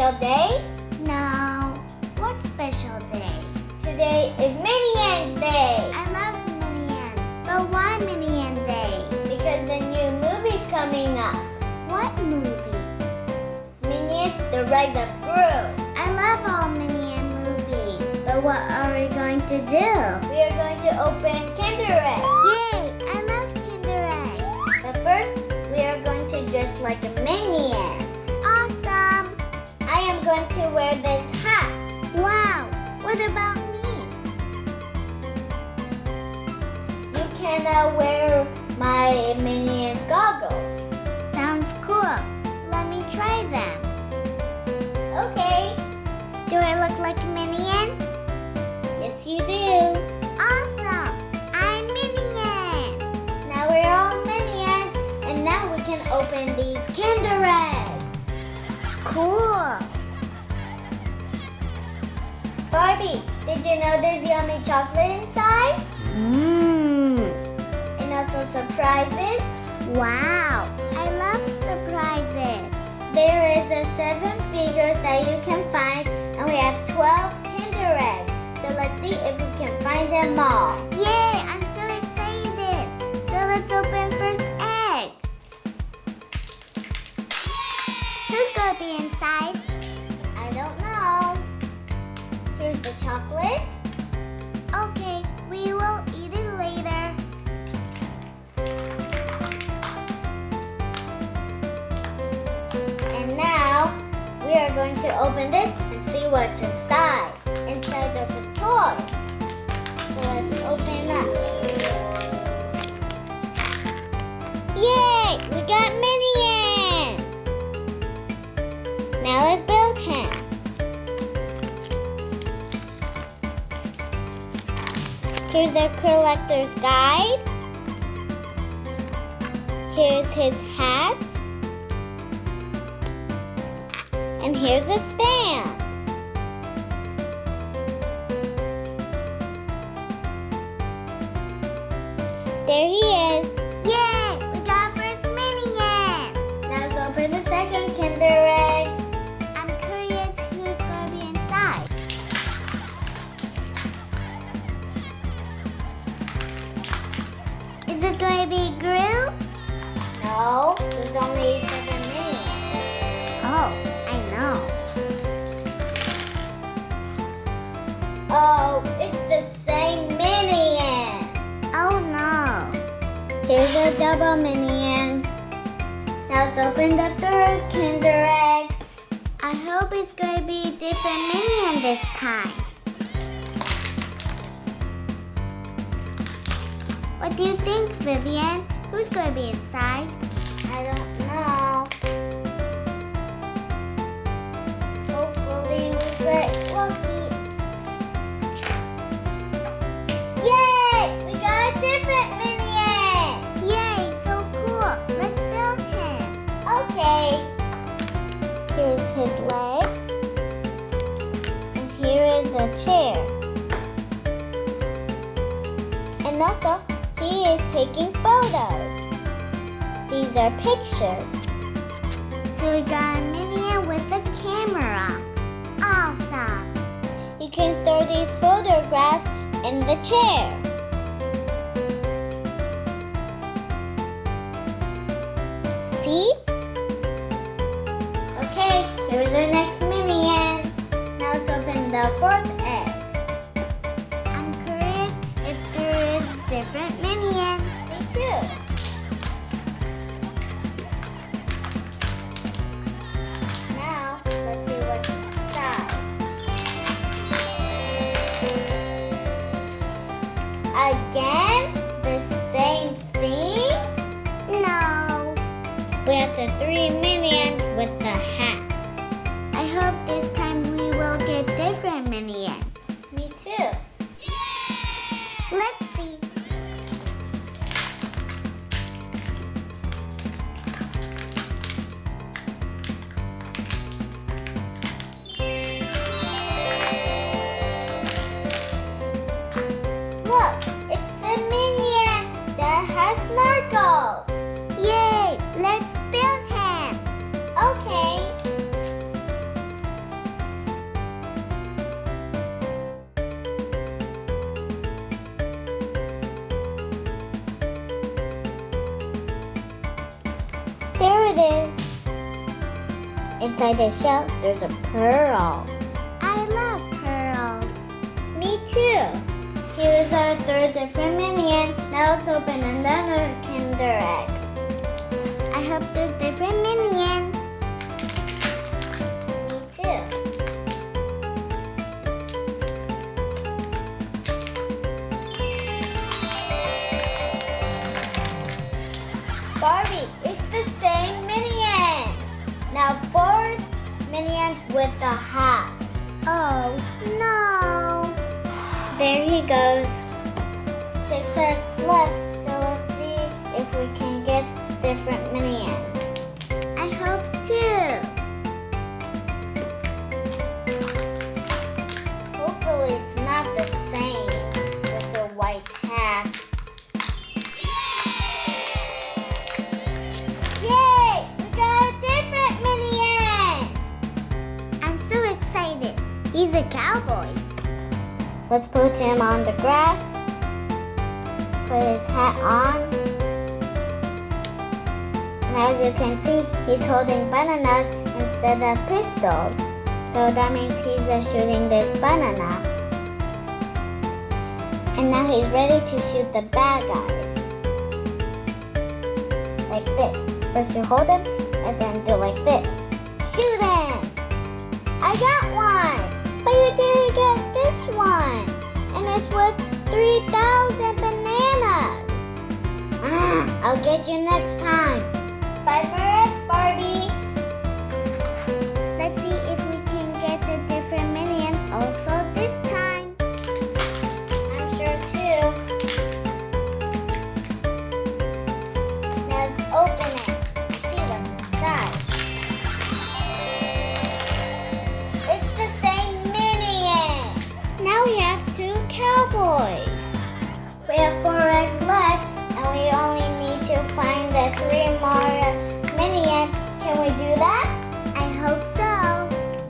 special day? No. What special day? Today is Minion Day. I love Minion. But why Minion Day? Because the new movie's coming up. What movie? Minions, the Rise of GRU. I love all Minion movies. But what are we going to do? We are going to open Kinder eggs. Yay! I love Kinder eggs. But first, we are going to dress like a Minion. Awesome! I am going to wear this hat. Wow! What about me? You can wear my Minion's goggles. Sounds cool. Let me try them. Okay. Do I look like a Minion? Yes, you do. Awesome! I'm Minion! Now we're all Minions, and now we can open these Kinder eggs. Cool! Barbie, did you know there's yummy chocolate inside? Mmm! And also surprises? Wow! I love surprises! There is 7 figures that you can find, and we have 12 Kinder eggs. So let's see if we can find them all. Yay! I'm so excited! So let's open first egg. Who's gonna be inside? I don't know. Here's the chocolate. Okay, we will eat it later. And now we are going to open this and see what's inside. Inside there's a toy. So let's open up. Yay! We got Minion! Now let's build him. Here's the collector's guide. Here's his hat. And here's a stand. There he is. Yay! We got first Minion! Now let's open the second Kinder egg. I'm curious who's gonna be inside. Is it gonna be GRU? No, there's only 7 Minions. Oh, I know. Oh, it's the same Minion. Oh no. Here's our double Minion. Now let's open the third Kinder egg. I hope it's going to be a different Minion this time. What do you think, Vivian? Who's going to be inside? I don't know. Hopefully we get lucky. Yay! We got a different Minion! Yay, so cool. Let's build him. Okay. Here's his legs. And here is a chair. And also, he is taking photos. These are pictures. So we got a Minion with a camera. Awesome. You can store these photographs in the chair. See? Okay, here's our next Minion. Now let's open the 4th egg. I'm curious if there is a different Minion. Me too. Now, let's see what's inside. Again, the same thing? No. We have the 3 Minions with the hats. I hope this time we will get different Minion. Me too. Let's see. Look, it's a Minion that has snorkels. Yay! Let's build him. Inside the shell, there's a pearl. I love pearls. Me too. Here is our third different Minion. Now let's open another Kinder egg. I hope there's different Minion. Me too. Barbie, it's the same Minion. Now fourth Minions with the hat. Oh, no. There he goes. 6 eggs left, so let's see if we can get different Minions. I hope too. Hopefully it's not the same with the white hat. Yay! We got a different Minion! I'm so excited. He's a cowboy. Let's put him on the grass. Put his hat on. And as you can see, he's holding bananas instead of pistols. So that means he's shooting this banana. And now he's ready to shoot the bad guys. Like this. First you hold him and then do like this. Shoot him! I got one! But you didn't get this one! And it's worth 3,000 bananas! I'll get you next time. 5 more eggs, Barbie! Let's see if we can get the different Minion also this time. I'm sure too. Now let's open it. See what's inside. It's the same Minion! Now we have 2 cowboys. We have 4 eggs left, and we only need to find the 3 more Minions. Can we do that? I hope so.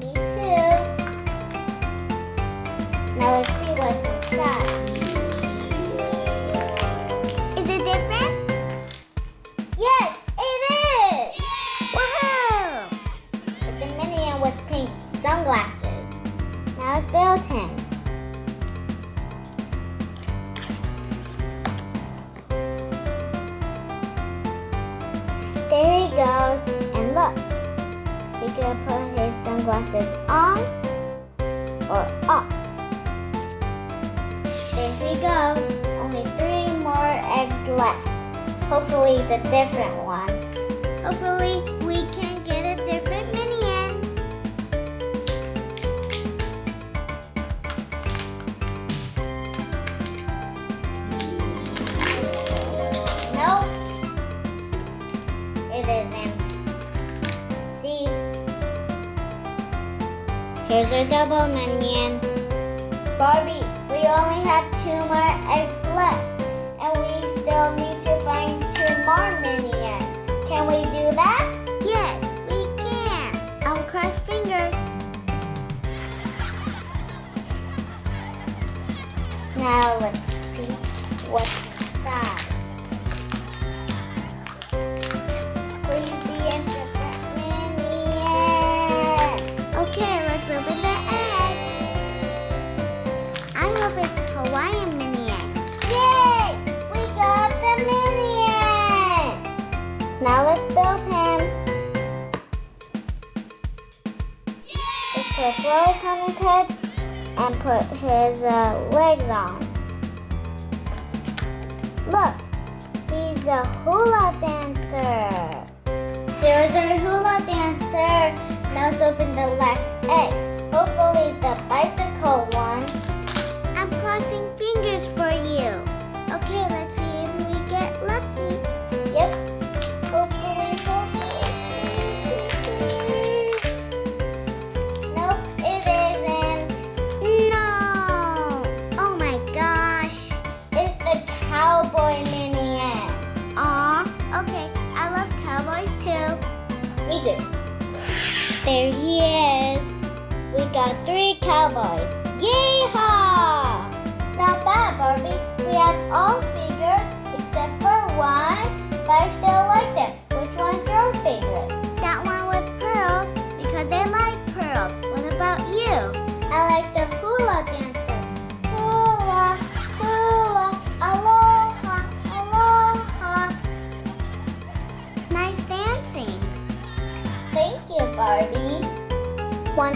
Me too. Now let's see what's inside. Is it different? Yes, it is! Woohoo! It's a Minion with pink sunglasses. Now let's build him. There he goes, and look, he can put his sunglasses on or off. There he goes, only 3 more eggs left. Hopefully it's a different one. Hopefully we can get a different Minion. Nope, it isn't. See? Here's a double Minion. Barbie, we only have 2 more eggs left, and we still need to find 2 more Minions. Can we do that? Yes, we can. I'll cross fingers. Now let's see what's inside. Please be a different Minion. Okay, let's open the egg. I hope it's Hawaiian Minion. Yay! We got the Minion! Now let's build him. Let's put flowers on his head and put his legs on. Look, he's a hula dancer. Here's our hula dancer. Now let's open the last egg. Hopefully it's the bicycle one. I'm crossing fingers for you. Okay, let's see if we get lucky. Yep. Hopefully, please, please, please. Nope, it isn't. No! Oh my gosh. It's the cowboy Minion. Aw, okay, I love cowboys too. Me too. There he is. We got 3 cowboys. Yeehaw! Not bad, Barbie. We have all figures except for one, but I still like them. Which one's your favorite? That one with pearls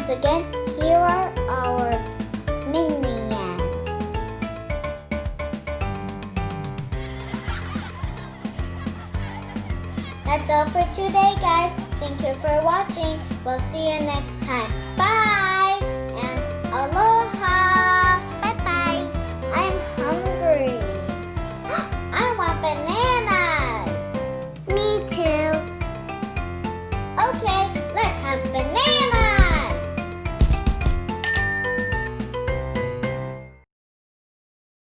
once again, here are our Minions. That's all for today, guys. Thank you for watching. We'll see you next time.